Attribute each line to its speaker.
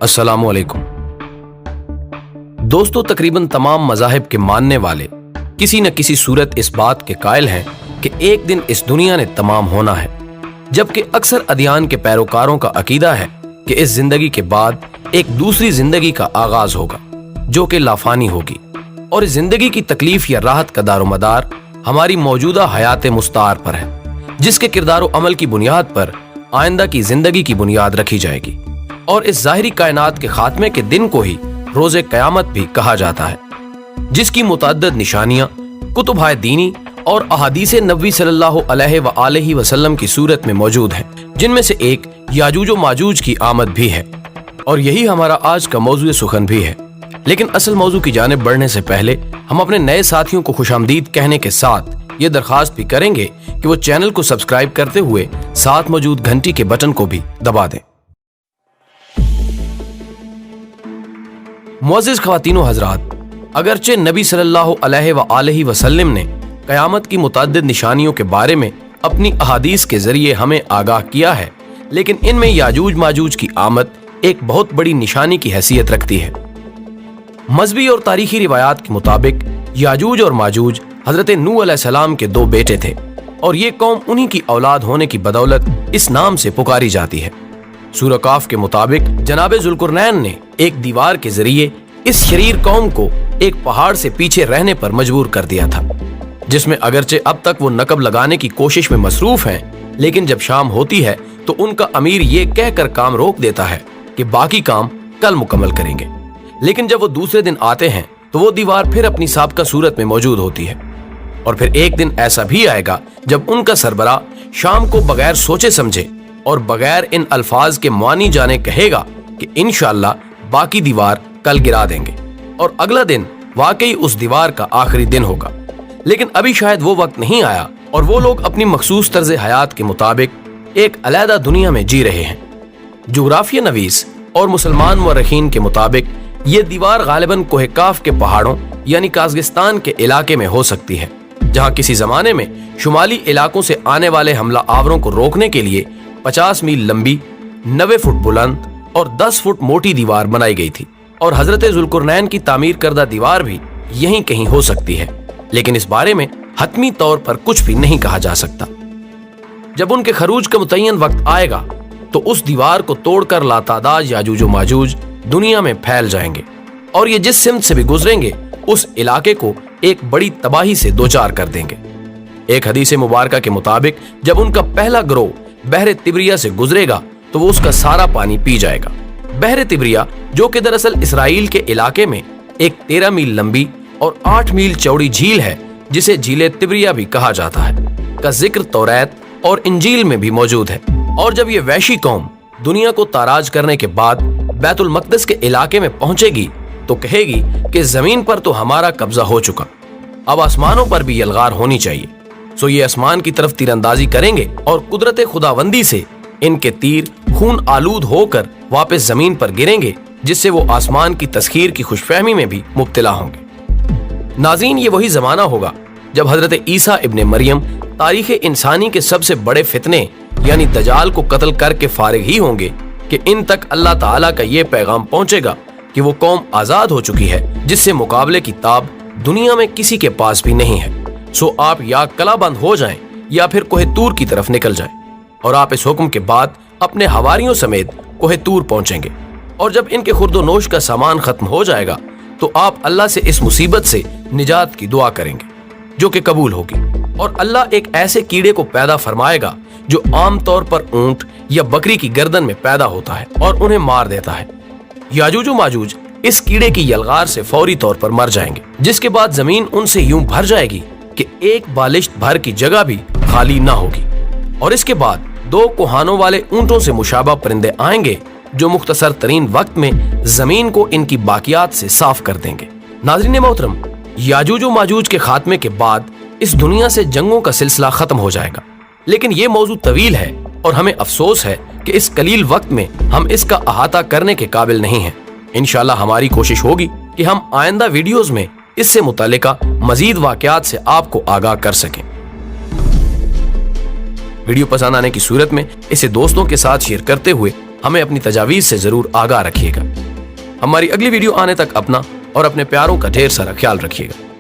Speaker 1: अस्सलामु अलैकुम। दोस्तों, तकरीबन तमाम मज़ाहिब के मानने वाले किसी न किसी सूरत इस बात के कायल हैं कि एक दिन इस दुनिया ने तमाम होना है, जबकि अक्सर अदियान के पैरोकारों का अकीदा है कि इस जिंदगी के बाद एक दूसरी जिंदगी का आगाज होगा जो कि लाफानी होगी, और इस जिंदगी की तकलीफ या राहत का दारोमदार हमारी मौजूदा हयात मुस्तार पर है, जिसके किरदार अमल की बुनियाद पर आइंदा की जिंदगी की बुनियाद रखी जाएगी। और इस ज़ाहिरी कायनात के खात्मे के दिन को ही रोज़े क़यामत भी कहा जाता है, जिसकी मुतअद्दिद निशानियां कुतुब दीनी और अहादीस नबी सल्लल्लाहु अलैहि वसल्लम की सूरत में मौजूद हैं, जिनमें से एक याजूज व माजूज की आमद भी है, और यही हमारा आज का मौजू सुखन भी है। लेकिन असल मौजू की जानिब बढ़ने से पहले हम अपने नए साथियों को खुशामदीद कहने के साथ ये दरख्वास्त भी करेंगे कि वो चैनल को सब्सक्राइब करते हुए साथ मौजूद घंटी के बटन को भी दबा दें। मुअज़्ज़िज़ ख़वातीन व हज़रात, अगरचे नबी सल्लल्लाहु अलैहि वसल्लम ने क़यामत की मुतअद्दिद निशानियों के बारे में अपनी अहादीस के ज़रिए हमें आगाह किया है, लेकिन इनमें याजूज माजूज की आमद एक बहुत बड़ी निशानी की हैसियत रखती है। मज़हबी और तारीखी रिवायात के मुताबिक याजूज और माजूज हज़रत नूह अलैहिस्सलाम के दो बेटे थे, और ये कौम उन्हीं की औलाद होने की बदौलत इस नाम से पुकारी जाती है। सूरह काफ के मुताबिक जनाब ज़ुल्कुरनैन ने एक दीवार के जरिए इस शरीर कौम को एक पहाड़ से पीछे रहने पर मजबूर कर दिया था, जिसमें अगरचे अब तक वो नकब लगाने की कोशिश में मसरूफ हैं, लेकिन जब शाम होती है तो उनका अमीर ये कहकर काम रोक देता है कि बाकी काम कल मुकम्मल करेंगे। लेकिन जब वो दूसरे दिन आते हैं तो वो दीवार फिर अपनी साबिक़ा सूरत में मौजूद होती है। और फिर एक दिन ऐसा भी आएगा जब उनका सरबरा शाम को बगैर सोचे समझे और बगैर इन अल्फाज के मानी जाने कहेगा कि इंशाअल्लाह बाकी दीवार कल गिरा देंगे, और अगला दिन वाकई उस दीवार का आखिरी दिन होगा। लेकिन अभी शायद वो वक्त नहीं आया, और वो लोग अपनी मखसूस तर्ज हयात के मुताबिक एक अलहदा दुनिया में जी रहे हैं। जोग्राफिया नवीस और मुसलमान मुअर्रिखीन के मुताबिक ये दीवार गालिबन कोह काफ के पहाड़ों यानी काज़ाकिस्तान के इलाके में हो सकती है, जहाँ किसी जमाने में शुमाली इलाकों से आने वाले हमला आवरों को रोकने के लिए 50 मील लंबी, 90 फुट बुलंद और 10 फुट मोटी दीवार बनाई गई थी, और हजरत ज़ुल्कुरनैन की तामीर करदा दीवार भी यहीं कहीं हो सकती है, लेकिन इस बारे में हतमी तौर पर कुछ भी नहीं कहा जा सकता। जब उनके खरूज का मुतय्यन वक्त आएगा तो उस दीवार को तोड़कर लातादाद याजूज व माजूज दुनिया में फैल जाएंगे, और ये जिस सिमत से भी गुजरेंगे उस इलाके को एक बड़ी तबाही से दोचार कर देंगे। एक हदीस मुबारका के मुताबिक जब उनका पहला गिरोह बहरे तिब्रिया से गुजरेगा तो वो उसका सारा पानी पी जाएगा। बहरे तिब्रिया, जो कि दरअसल इसराइल के इलाके में एक 13 मील लंबी और 8 मील चौड़ी झील है, जिसे झीले तिब्रिया भी कहा जाता है, का जिक्र तौरात और इंजील में भी मौजूद है। और जब ये वैशी कौम दुनिया को ताराज करने के बाद बैतुल मक़दस के इलाके में पहुंचेगी तो कहेगी कि जमीन पर तो हमारा कब्जा हो चुका, अब आसमानों पर भी यलगार होनी चाहिए। सो ये आसमान की तरफ तीरंदाजी करेंगे, और कुदरत खुदाबंदी से इनके तीर खून आलूद होकर वापस जमीन पर गिरेंगे, जिससे वो आसमान की तस्खीर की खुशफहमी में भी मुब्तला होंगे। नाज़रीन, ये वही जमाना होगा जब हजरत ईसा इब्ने मरियम तारीख इंसानी के सबसे बड़े फितने यानी दजाल को कत्ल करके फारिग ही होंगे कि इन तक अल्लाह ताला का ये पैगाम पहुंचेगा कि वो कौम आजाद हो चुकी है, जिससे मुकाबले की ताब दुनिया में किसी के पास भी नहीं है। सो आप या कलाबंद हो जाएं या फिर कोहे तूर की तरफ निकल जाएं, और आप इस हुक्म के बाद अपने हवारियों समेत कोहे तूर पहुंचेंगे। और जब इनके खुर्दोनोश का सामान खत्म हो जाएगा तो आप अल्लाह से इस मुसीबत से निजात की दुआ करेंगे, जो कि कबूल होगी, और अल्लाह एक ऐसे कीड़े को पैदा फरमाएगा जो आम तौर पर ऊंट या बकरी की गर्दन में पैदा होता है और उन्हें मार देता है। याजूज व माजूज इस कीड़े की यलगार से फौरी तौर पर मर जाएंगे, जिसके बाद जमीन उनसे यूं भर जाएगी कि एक बालिश्त भर की जगह भी खाली ना होगी। और इसके बाद 2 कुहानों वाले ऊंटों से मुशाबा परिंदे आएंगे जो मुख्तसर तरीन वक्त में जमीन को इनकी बाकियात से साफ कर देंगे। नाज़रीन मोहतरम, याजूज व माजूज के खात्मे के बाद इस दुनिया से जंगों का सिलसिला खत्म हो जाएगा, लेकिन ये मौजू तवील है और हमें अफसोस है कि इस कलील वक्त में हम इसका अहाता करने के काबिल नहीं हैं। इंशाअल्लाह हमारी कोशिश होगी कि हम आइंदा वीडियोस में इससे मुतालिका मजीद वाक़यात से आपको आगाह कर सकें। वीडियो पसंद आने की सूरत में इसे दोस्तों के साथ शेयर करते हुए हमें अपनी तजावीज़ से जरूर आगाह रखिएगा। हमारी अगली वीडियो आने तक अपना और अपने प्यारों का ढेर सारा ख्याल रखिएगा।